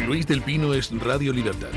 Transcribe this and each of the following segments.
Luis del Pino es Radio Libertad.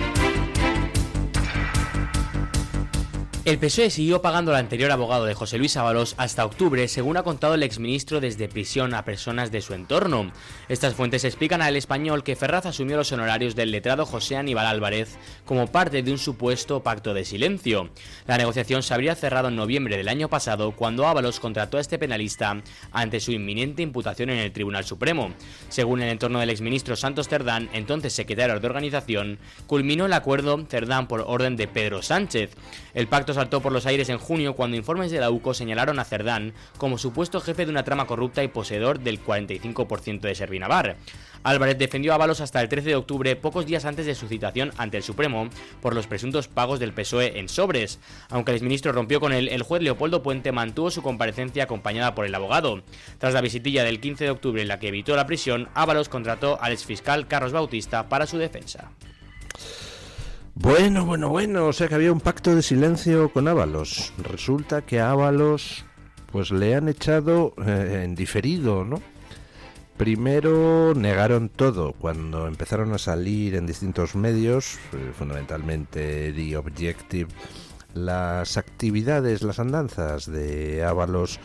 El PSOE siguió pagando al anterior abogado de José Luis Ábalos hasta octubre, según ha contado el exministro desde prisión a personas de su entorno. Estas fuentes explican a El Español que Ferraz asumió los honorarios del letrado José Aníbal Álvarez como parte de un supuesto pacto de silencio. La negociación se habría cerrado en noviembre del año pasado, cuando Ábalos contrató a este penalista ante su inminente imputación en el Tribunal Supremo. Según el entorno del exministro Santos Cerdán, entonces secretario de Organización, culminó el acuerdo Cerdán por orden de Pedro Sánchez. El pacto saltó por los aires en junio cuando informes de la UCO señalaron a Cerdán como supuesto jefe de una trama corrupta y poseedor del 45% de Servinavar. Álvarez defendió a Ábalos hasta el 13 de octubre, pocos días antes de su citación ante el Supremo, por los presuntos pagos del PSOE en sobres. Aunque el exministro rompió con él, el juez Leopoldo Puente mantuvo su comparecencia acompañada por el abogado. Tras la visitilla del 15 de octubre en la que evitó la prisión, Ábalos contrató al exfiscal Carlos Bautista para su defensa. Bueno, o sea que había un pacto de silencio con Ábalos. Resulta que a Ábalos pues le han echado en diferido, ¿no? Primero negaron todo cuando empezaron a salir en distintos medios, fundamentalmente The Objective, las actividades, las andanzas de Ábalos,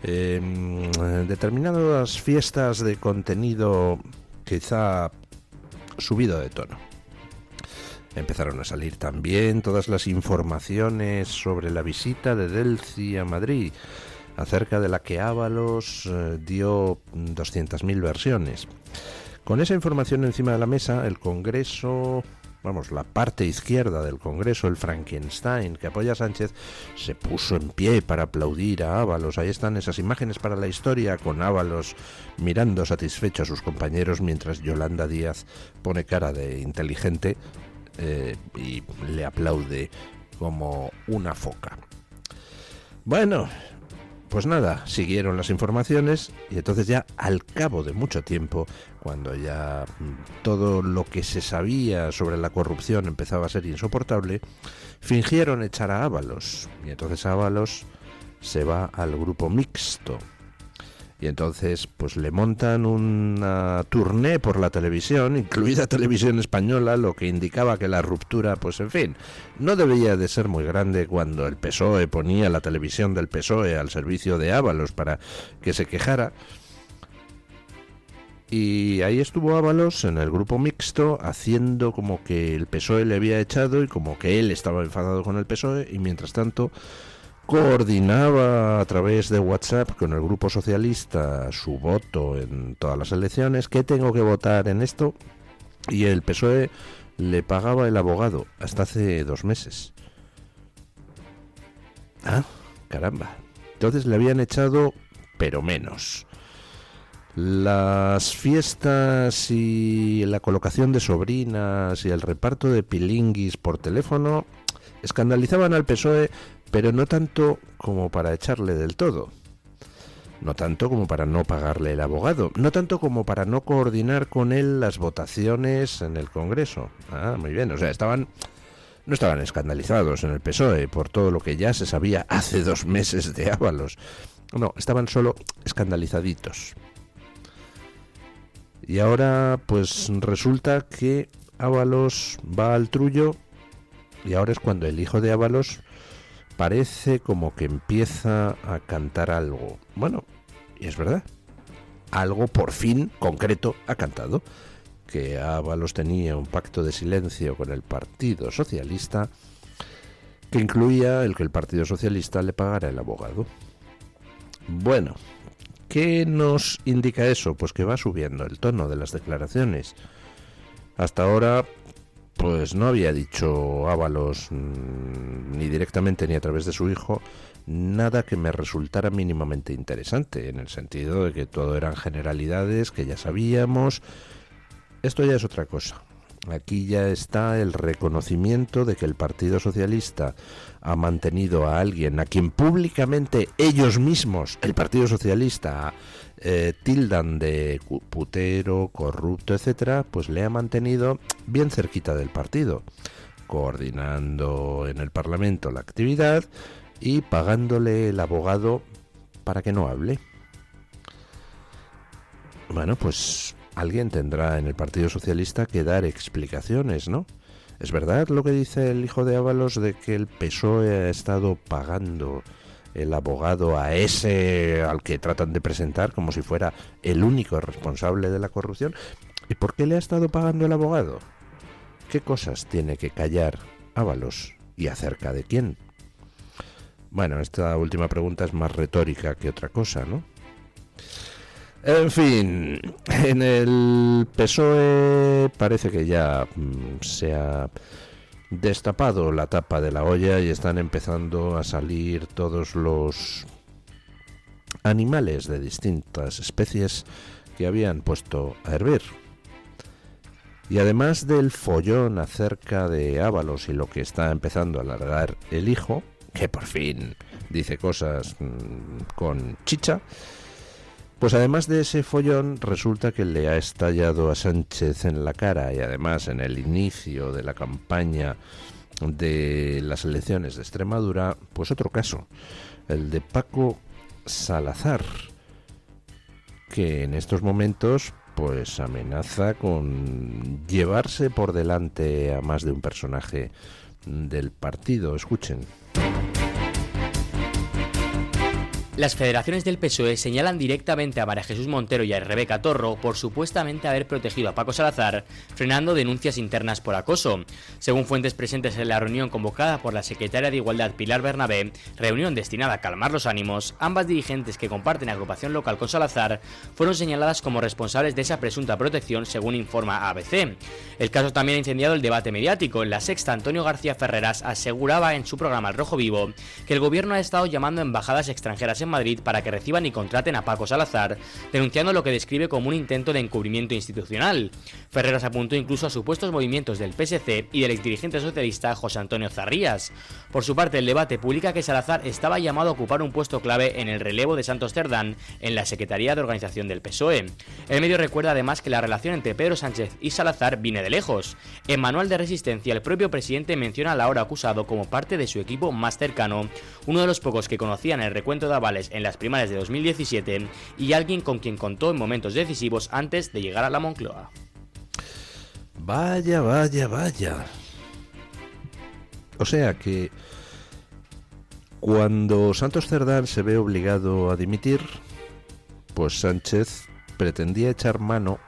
determinadas fiestas de contenido quizá subido de tono. Empezaron a salir también todas las informaciones sobre la visita de Delcy a Madrid, acerca de la que Ábalos dio 200.000 versiones. Con esa información encima de la mesa, el Congreso, la parte izquierda del Congreso, el Frankenstein que apoya a Sánchez, se puso en pie para aplaudir a Ábalos. Ahí están esas imágenes para la historia, con Ábalos mirando satisfecho a sus compañeros mientras Yolanda Díaz pone cara de inteligente y le aplaude como una foca. Bueno, pues nada, siguieron las informaciones y entonces ya al cabo de mucho tiempo, cuando ya todo lo que se sabía sobre la corrupción empezaba a ser insoportable, fingieron echar a Ábalos y entonces Ábalos se va al grupo mixto. Y entonces pues le montan una tournée por la televisión, incluida Televisión Española, lo que indicaba que la ruptura, pues en fin, no debía de ser muy grande cuando el PSOE ponía la televisión del PSOE al servicio de Ábalos para que se quejara. Y ahí estuvo Ábalos en el grupo mixto haciendo como que el PSOE le había echado y como que él estaba enfadado con el PSOE, y mientras tanto coordinaba a través de WhatsApp con el grupo socialista su voto en todas las elecciones. ¿Qué tengo que votar en esto? Y el PSOE le pagaba el abogado hasta hace 2 meses. Ah, caramba. Entonces le habían echado, pero menos. Las fiestas y la colocación de sobrinas y el reparto de pilinguis por teléfono escandalizaban al PSOE, pero no tanto como para echarle del todo, no tanto como para no pagarle el abogado, no tanto como para no coordinar con él las votaciones en el Congreso. Ah, muy bien, o sea, no estaban escandalizados en el PSOE por todo lo que ya se sabía hace 2 meses de Ábalos. No, estaban solo escandalizaditos. Y ahora pues resulta que Ábalos va al trullo, y ahora es cuando el hijo de Ábalos parece como que empieza a cantar algo. Bueno, y es verdad, algo por fin concreto ha cantado, que Ábalos tenía un pacto de silencio con el Partido Socialista que incluía el que el Partido Socialista le pagara el abogado. Bueno, ¿qué nos indica eso? Pues que va subiendo el tono de las declaraciones. Hasta ahora pues no había dicho Ábalos, ni directamente ni a través de su hijo, nada que me resultara mínimamente interesante, en el sentido de que todo eran generalidades que ya sabíamos. Esto ya es otra cosa. Aquí ya está el reconocimiento de que el Partido Socialista ha mantenido a alguien a quien públicamente ellos mismos, el Partido Socialista, tildan de putero, corrupto, etcétera, pues le ha mantenido bien cerquita del partido, coordinando en el Parlamento la actividad y pagándole el abogado para que no hable. Bueno, pues alguien tendrá en el Partido Socialista que dar explicaciones, ¿no? ¿Es verdad lo que dice el hijo de Ábalos de que el PSOE ha estado pagando el abogado a ese al que tratan de presentar como si fuera el único responsable de la corrupción? ¿Y por qué le ha estado pagando el abogado? ¿Qué cosas tiene que callar Ábalos? ¿Y acerca de quién? Bueno, esta última pregunta es más retórica que otra cosa, ¿no? En fin, en el PSOE parece que ya se ha destapado la tapa de la olla y están empezando a salir todos los animales de distintas especies que habían puesto a hervir. Y además del follón acerca de Ábalos y lo que está empezando a alargar el hijo, que por fin dice cosas con chicha, pues además de ese follón resulta que le ha estallado a Sánchez en la cara y además en el inicio de la campaña de las elecciones de Extremadura, pues otro caso, el de Paco Salazar, que en estos momentos pues amenaza con llevarse por delante a más de un personaje del partido. Escuchen. Las federaciones del PSOE señalan directamente a María Jesús Montero y a Rebeca Torro por supuestamente haber protegido a Paco Salazar, frenando denuncias internas por acoso. Según fuentes presentes en la reunión convocada por la secretaria de Igualdad Pilar Bernabé, reunión destinada a calmar los ánimos, ambas dirigentes que comparten agrupación local con Salazar fueron señaladas como responsables de esa presunta protección, según informa ABC. El caso también ha incendiado el debate mediático. En La Sexta, Antonio García Ferreras aseguraba en su programa El Rojo Vivo que el gobierno ha estado llamando a embajadas extranjeras en Madrid para que reciban y contraten a Paco Salazar, denunciando lo que describe como un intento de encubrimiento institucional. Ferreras apuntó incluso a supuestos movimientos del PSC y del exdirigente socialista José Antonio Zarrías. Por su parte, el debate publica que Salazar estaba llamado a ocupar un puesto clave en el relevo de Santos Cerdán en la Secretaría de Organización del PSOE. El medio recuerda además que la relación entre Pedro Sánchez y Salazar viene de lejos. En Manual de Resistencia, el propio presidente menciona al ahora acusado como parte de su equipo más cercano, uno de los pocos que conocían el recuento de avales en las primarias de 2017 y alguien con quien contó en momentos decisivos antes de llegar a la Moncloa. Vaya, vaya, vaya. O sea que cuando Santos Cerdán se ve obligado a dimitir, pues Sánchez pretendía echar mano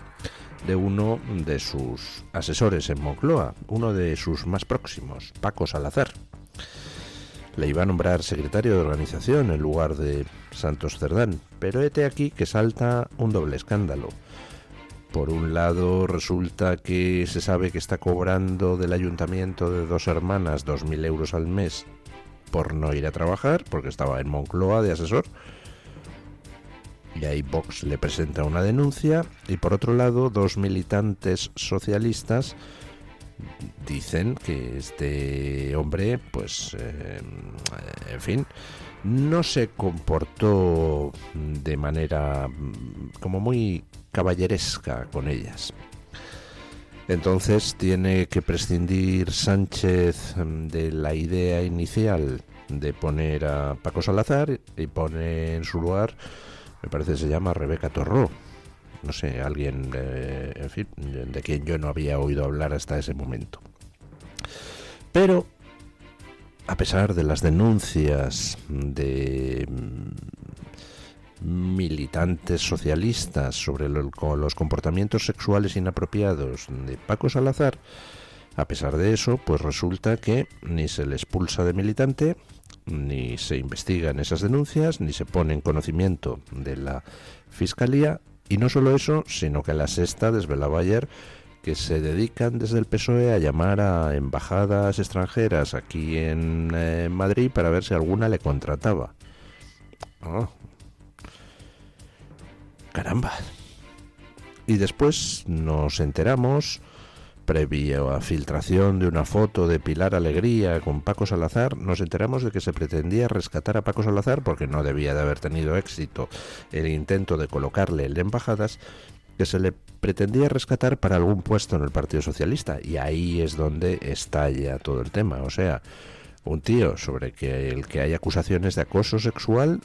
de uno de sus asesores en Moncloa, uno de sus más próximos, Paco Salazar. Le iba a nombrar secretario de organización en lugar de Santos Cerdán, pero hete aquí que salta un doble escándalo. Por un lado, resulta que se sabe que está cobrando del ayuntamiento de Dos Hermanas 2.000 euros al mes por no ir a trabajar, porque estaba en Moncloa de asesor. Y ahí Vox le presenta una denuncia. Y por otro lado, dos militantes socialistas dicen que este hombre, pues, en fin, no se comportó de manera como muy caballeresca con ellas. Entonces tiene que prescindir Sánchez de la idea inicial de poner a Paco Salazar y pone en su lugar, me parece que se llama Rebeca Torró. No sé, alguien, en fin, de quien yo no había oído hablar hasta ese momento. Pero, a pesar de las denuncias de militantes socialistas sobre los comportamientos sexuales inapropiados de Paco Salazar, a pesar de eso, pues resulta que ni se le expulsa de militante, ni se investigan esas denuncias, ni se pone en conocimiento de la Fiscalía. Y no solo eso, sino que La Sexta desvelaba ayer que se dedican desde el PSOE a llamar a embajadas extranjeras aquí en Madrid para ver si alguna le contrataba. Oh. Caramba. Y después nos enteramos, previo a filtración de una foto de Pilar Alegría con Paco Salazar, nos enteramos de que se pretendía rescatar a Paco Salazar porque no debía de haber tenido éxito el intento de colocarle el de embajadas, que se le pretendía rescatar para algún puesto en el Partido Socialista, y ahí es donde estalla todo el tema. O sea, un tío sobre el que hay acusaciones de acoso sexual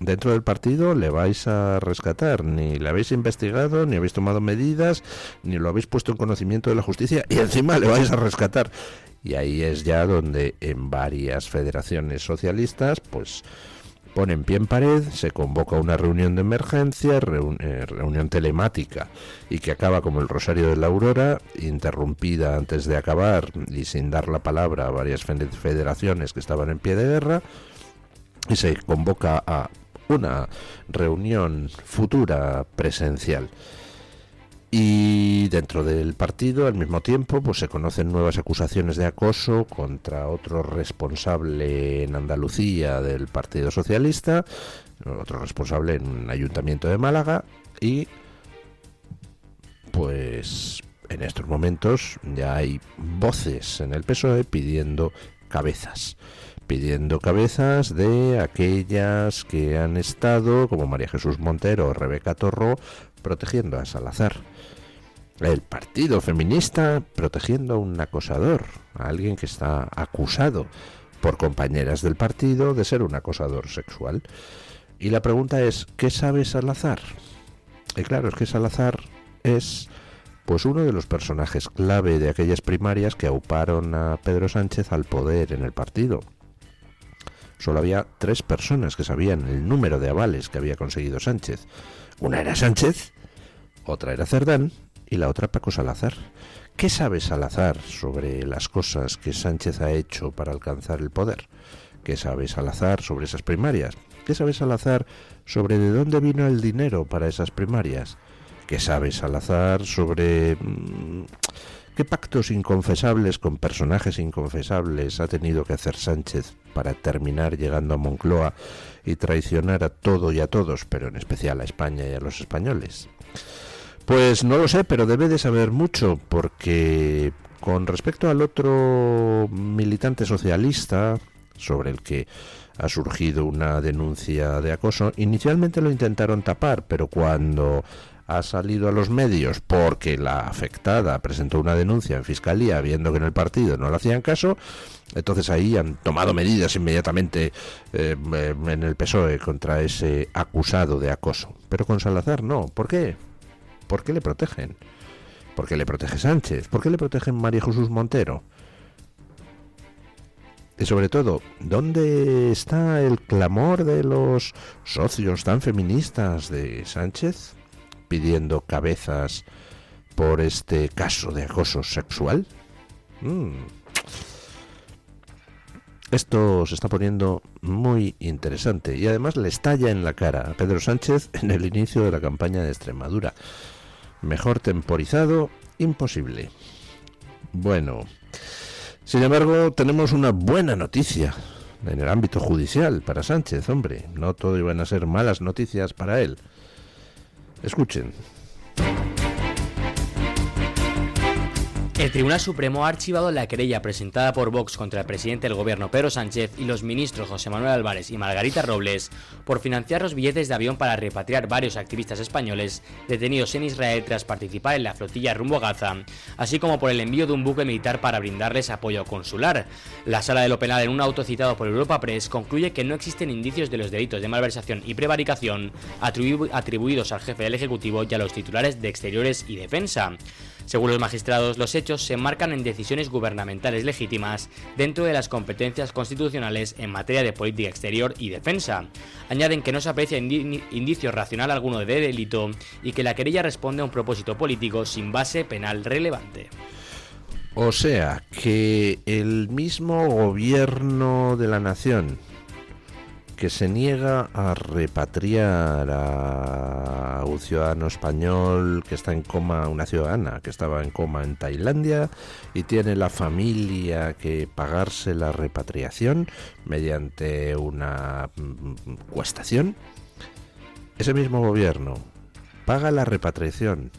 dentro del partido le vais a rescatar, ni le habéis investigado, ni habéis tomado medidas, ni lo habéis puesto en conocimiento de la justicia, y encima le vais a rescatar. Y ahí es ya donde en varias federaciones socialistas pues ponen pie en pared, se convoca una reunión de emergencia, reunión telemática, y que acaba como el Rosario de la Aurora, interrumpida antes de acabar y sin dar la palabra a varias federaciones que estaban en pie de guerra, y se convoca a una reunión futura presencial. Y dentro del partido, al mismo tiempo, pues se conocen nuevas acusaciones de acoso contra otro responsable en Andalucía del Partido Socialista, otro responsable en un ayuntamiento de Málaga, y pues en estos momentos ya hay voces en el PSOE pidiendo cabezas de aquellas que han estado, como María Jesús Montero o Rebeca Torró, protegiendo a Salazar. El partido feminista protegiendo a un acosador, a alguien que está acusado por compañeras del partido de ser un acosador sexual. Y la pregunta es, ¿qué sabe Salazar? Y claro, es que Salazar es pues uno de los personajes clave de aquellas primarias que auparon a Pedro Sánchez al poder en el partido. Solo había 3 personas que sabían el número de avales que había conseguido Sánchez. Una era Sánchez, otra era Cerdán y la otra Paco Salazar. ¿Qué sabe Salazar sobre las cosas que Sánchez ha hecho para alcanzar el poder? ¿Qué sabe Salazar sobre esas primarias? ¿Qué sabe Salazar sobre de dónde vino el dinero para esas primarias? ¿Qué sabe Salazar sobre qué pactos inconfesables con personajes inconfesables ha tenido que hacer Sánchez para terminar llegando a Moncloa y traicionar a todo y a todos, pero en especial a España y a los españoles? Pues no lo sé, pero debe de saber mucho, porque con respecto al otro militante socialista sobre el que ha surgido una denuncia de acoso, inicialmente lo intentaron tapar, pero cuando ha salido a los medios porque la afectada presentó una denuncia en fiscalía viendo que en el partido no le hacían caso, entonces ahí han tomado medidas inmediatamente en el PSOE contra ese acusado de acoso. Pero con Salazar no. ¿Por qué? ¿Por qué le protegen? ¿Por qué le protege Sánchez? ¿Por qué le protegen María Jesús Montero? Y sobre todo, ¿dónde está el clamor de los socios tan feministas de Sánchez pidiendo cabezas por este caso de acoso sexual? Esto se está poniendo muy interesante y además le estalla en la cara a Pedro Sánchez en el inicio de la campaña de Extremadura. Mejor temporizado, imposible. Bueno, sin embargo, tenemos una buena noticia en el ámbito judicial para Sánchez, hombre. No todo iban a ser malas noticias para él. Escuchen. El Tribunal Supremo ha archivado la querella presentada por Vox contra el presidente del gobierno Pedro Sánchez y los ministros José Manuel Álvarez y Margarita Robles por financiar los billetes de avión para repatriar varios activistas españoles detenidos en Israel tras participar en la flotilla rumbo a Gaza, así como por el envío de un buque militar para brindarles apoyo consular. La Sala de lo Penal, en un auto citado por Europa Press, concluye que no existen indicios de los delitos de malversación y prevaricación atribuidos al jefe del Ejecutivo y a los titulares de Exteriores y Defensa. Según los magistrados, los hechos se enmarcan en decisiones gubernamentales legítimas dentro de las competencias constitucionales en materia de política exterior y defensa. Añaden que no se aprecia indicio racional alguno de delito y que la querella responde a un propósito político sin base penal relevante. O sea, que el mismo gobierno de la nación que se niega a repatriar a un ciudadano español que está en coma, una ciudadana que estaba en coma en Tailandia y tiene la familia que pagarse la repatriación mediante una cuestación, ese mismo gobierno paga la repatriación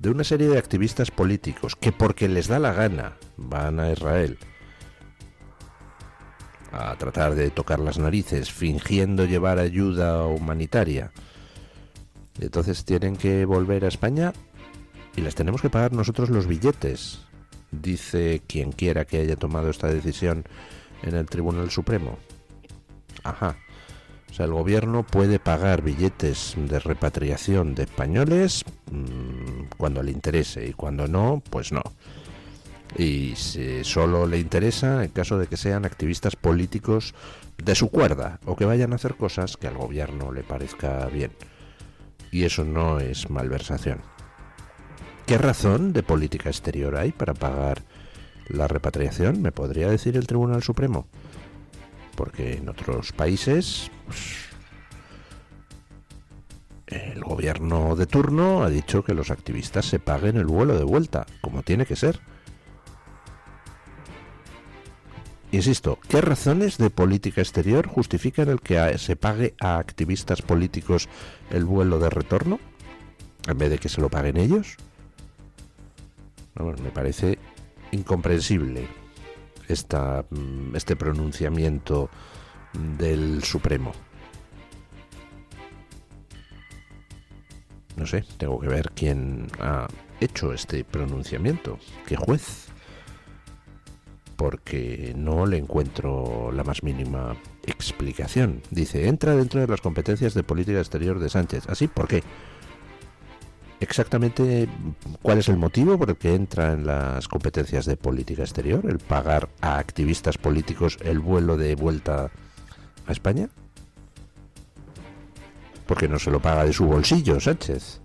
de una serie de activistas políticos que porque les da la gana van a Israel a tratar de tocar las narices fingiendo llevar ayuda humanitaria. Y entonces tienen que volver a España y les tenemos que pagar nosotros los billetes, dice quien quiera que haya tomado esta decisión en el Tribunal Supremo. Ajá. O sea, el gobierno puede pagar billetes de repatriación de españoles cuando le interese, y cuando no, pues no. Y si solo le interesa en caso de que sean activistas políticos de su cuerda o que vayan a hacer cosas que al gobierno le parezca bien. Y eso no es malversación. ¿Qué razón de política exterior hay para pagar la repatriación? ¿Me podría decir el Tribunal Supremo? Porque en otros países el gobierno de turno ha dicho que los activistas se paguen el vuelo de vuelta, como tiene que ser. Insisto, ¿qué razones de política exterior justifican el que se pague a activistas políticos el vuelo de retorno en vez de que se lo paguen ellos? Bueno, me parece incomprensible este pronunciamiento del Supremo. No sé, tengo que ver quién ha hecho este pronunciamiento, qué juez, porque no le encuentro la más mínima explicación. Dice, entra dentro de las competencias de política exterior de Sánchez. ¿Así? ¿Por qué? Exactamente, ¿cuál es el motivo por el que entra en las competencias de política exterior? ¿El pagar a activistas políticos el vuelo de vuelta a España? Porque no se lo paga de su bolsillo Sánchez,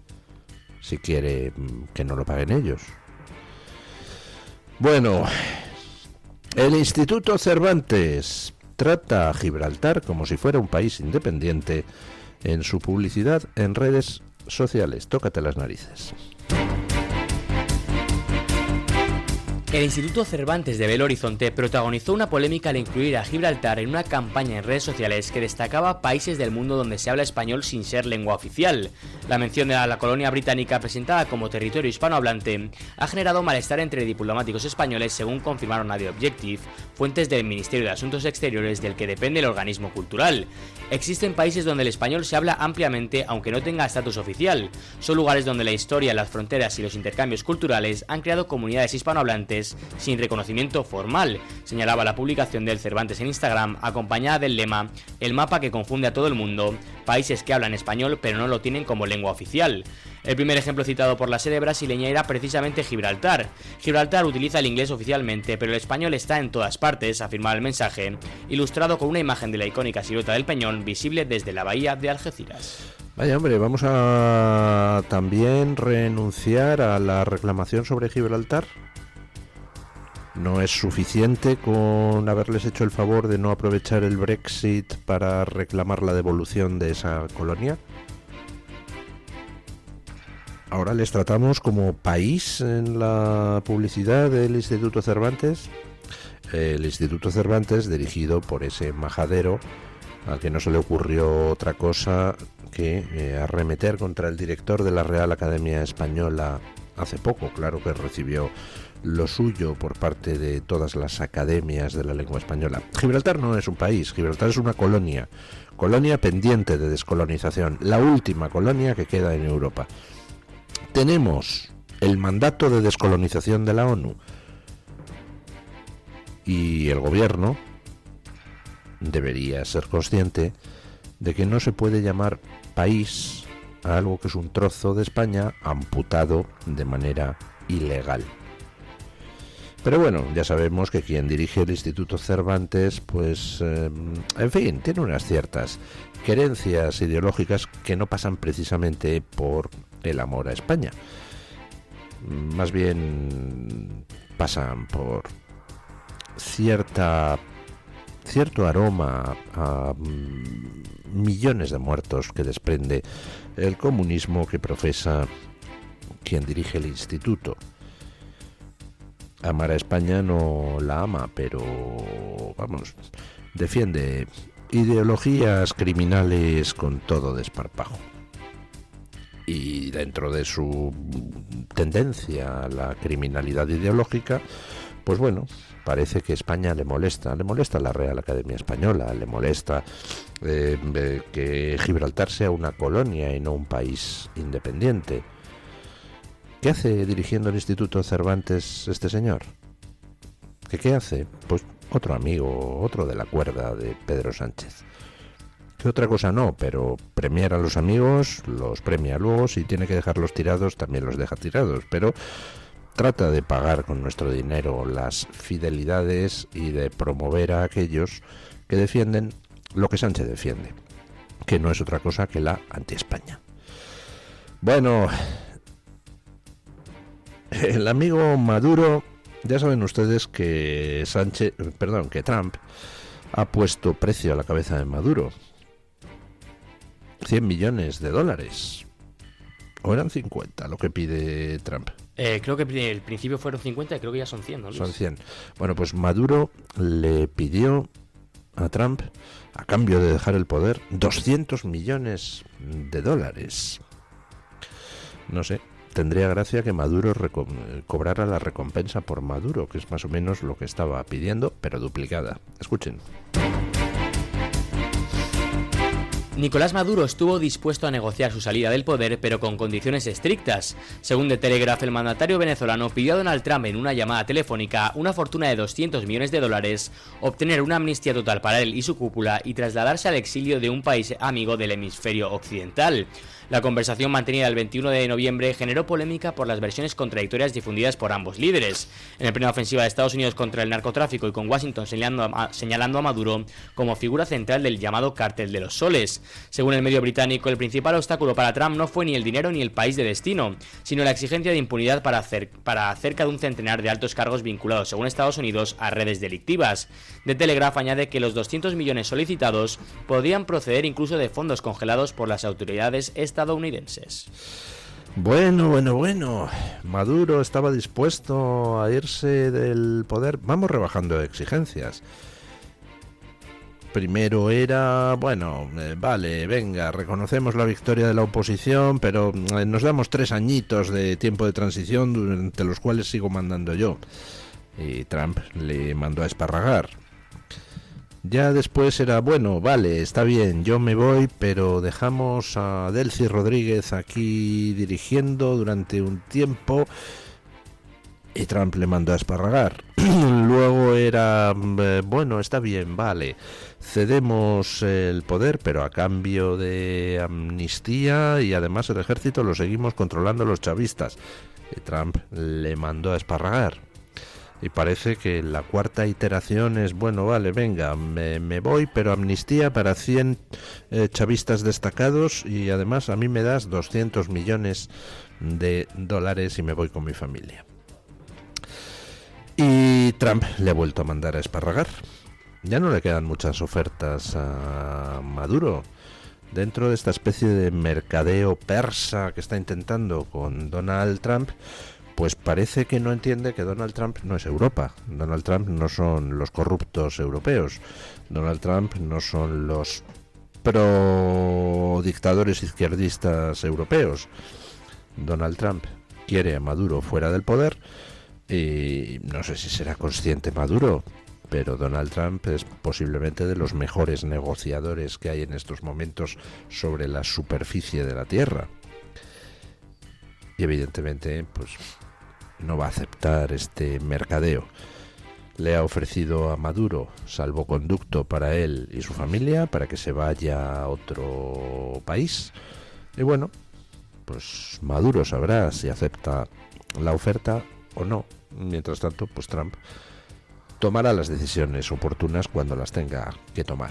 si quiere que no lo paguen ellos. Bueno, el Instituto Cervantes trata a Gibraltar como si fuera un país independiente en su publicidad en redes sociales. Tócate las narices. El Instituto Cervantes de Belo Horizonte protagonizó una polémica al incluir a Gibraltar en una campaña en redes sociales que destacaba países del mundo donde se habla español sin ser lengua oficial. La mención de la colonia británica presentada como territorio hispanohablante ha generado malestar entre diplomáticos españoles, según confirmaron a The Objective, fuentes del Ministerio de Asuntos Exteriores del que depende el organismo cultural. Existen países donde el español se habla ampliamente aunque no tenga estatus oficial. Son lugares donde la historia, las fronteras y los intercambios culturales han creado comunidades hispanohablantes sin reconocimiento formal, señalaba la publicación del Cervantes en Instagram, acompañada del lema "El mapa que confunde a todo el mundo, países que hablan español pero no lo tienen como lengua oficial". El primer ejemplo citado por la sede brasileña era precisamente Gibraltar. Gibraltar utiliza el inglés oficialmente, pero el español está en todas partes, afirmaba el mensaje, ilustrado con una imagen de la icónica silueta del Peñón visible desde la bahía de Algeciras. Vaya hombre, vamos a también renunciar a la reclamación sobre Gibraltar. ¿No es suficiente con haberles hecho el favor de no aprovechar el Brexit para reclamar la devolución de esa colonia? Ahora les tratamos como país en la publicidad del Instituto Cervantes. El Instituto Cervantes, dirigido por ese majadero al que no se le ocurrió otra cosa que arremeter contra el director de la Real Academia Española hace poco. Claro que recibió lo suyo por parte de todas las academias de la lengua española. Gibraltar no es un país, Gibraltar es una colonia pendiente de descolonización, la última colonia que queda en Europa. Tenemos el mandato de descolonización de la ONU y el gobierno debería ser consciente de que no se puede llamar país a algo que es un trozo de España amputado de manera ilegal. Pero bueno, ya sabemos que quien dirige el Instituto Cervantes, pues, en fin, tiene unas ciertas querencias ideológicas que no pasan precisamente por el amor a España. Más bien pasan por cierto aroma a millones de muertos que desprende el comunismo que profesa quien dirige el instituto. Amar a España no la ama, pero, vamos, defiende ideologías criminales con todo desparpajo. Y dentro de su tendencia a la criminalidad ideológica, pues bueno, parece que España le molesta la Real Academia Española, le molesta que Gibraltar sea una colonia y no un país independiente. ¿Qué hace dirigiendo el Instituto Cervantes este señor? ¿Qué hace? Pues otro amigo, otro de la cuerda de Pedro Sánchez. Que otra cosa no, pero premiar a los amigos los premia. Luego, si tiene que dejarlos tirados, también los deja tirados, pero trata de pagar con nuestro dinero las fidelidades y de promover a aquellos que defienden lo que Sánchez defiende, que no es otra cosa que la anti-España. Bueno, el amigo Maduro, ya saben ustedes que que Trump ha puesto precio a la cabeza de Maduro. 100 millones de dólares. ¿O eran 50 lo que pide Trump? Creo que al principio fueron 50 y creo que ya son 100, ¿no, Luis? Son 100. Bueno, pues Maduro le pidió a Trump, a cambio de dejar el poder, 200 millones de dólares. No sé, tendría gracia que Maduro cobrara la recompensa por Maduro, que es más o menos lo que estaba pidiendo, pero duplicada. Escuchen. Nicolás Maduro estuvo dispuesto a negociar su salida del poder, pero con condiciones estrictas. Según The Telegraph, el mandatario venezolano pidió a Donald Trump en una llamada telefónica una fortuna de 200 millones de dólares, obtener una amnistía total para él y su cúpula y trasladarse al exilio de un país amigo del hemisferio occidental. La conversación mantenida el 21 de noviembre generó polémica por las versiones contradictorias difundidas por ambos líderes. En el plena ofensiva de Estados Unidos contra el narcotráfico y con Washington señalando a Maduro como figura central del llamado Cártel de los Soles. Según el medio británico, el principal obstáculo para Trump no fue ni el dinero ni el país de destino, sino la exigencia de impunidad para cerca de un centenar de altos cargos vinculados, según Estados Unidos, a redes delictivas. The Telegraph añade que los 200 millones solicitados podrían proceder incluso de fondos congelados por las autoridades estadounidenses. Bueno. Maduro estaba dispuesto a irse del poder. Vamos rebajando exigencias. Primero era, vale, venga, reconocemos la victoria de la oposición, pero nos damos 3 añitos de tiempo de transición durante los cuales sigo mandando yo. Y Trump le mandó a esparragar. Ya después era, vale, está bien, yo me voy, pero dejamos a Delcy Rodríguez aquí dirigiendo durante un tiempo. Y Trump le mandó a esparragar. Luego era, está bien, vale, cedemos el poder, pero a cambio de amnistía, y además el ejército lo seguimos controlando los chavistas. Y Trump le mandó a esparragar. Y parece que la cuarta iteración es, vale, venga, me voy, pero amnistía para 100 chavistas destacados, y además a mí me das 200 millones de dólares y me voy con mi familia. Y Trump le ha vuelto a mandar a esparragar. Ya no le quedan muchas ofertas a Maduro. Dentro de esta especie de mercadeo persa que está intentando con Donald Trump, pues parece que no entiende que Donald Trump no es Europa. Donald Trump no son los corruptos europeos. Donald Trump no son los pro-dictadores izquierdistas europeos. Donald Trump quiere a Maduro fuera del poder, y no sé si será consciente Maduro, pero Donald Trump es posiblemente de los mejores negociadores que hay en estos momentos sobre la superficie de la Tierra. Y evidentemente, pues no va a aceptar este mercadeo. Le ha ofrecido a Maduro salvoconducto para él y su familia, para que se vaya a otro país. Y pues Maduro sabrá si acepta la oferta o no. Mientras tanto, pues Trump tomará las decisiones oportunas cuando las tenga que tomar.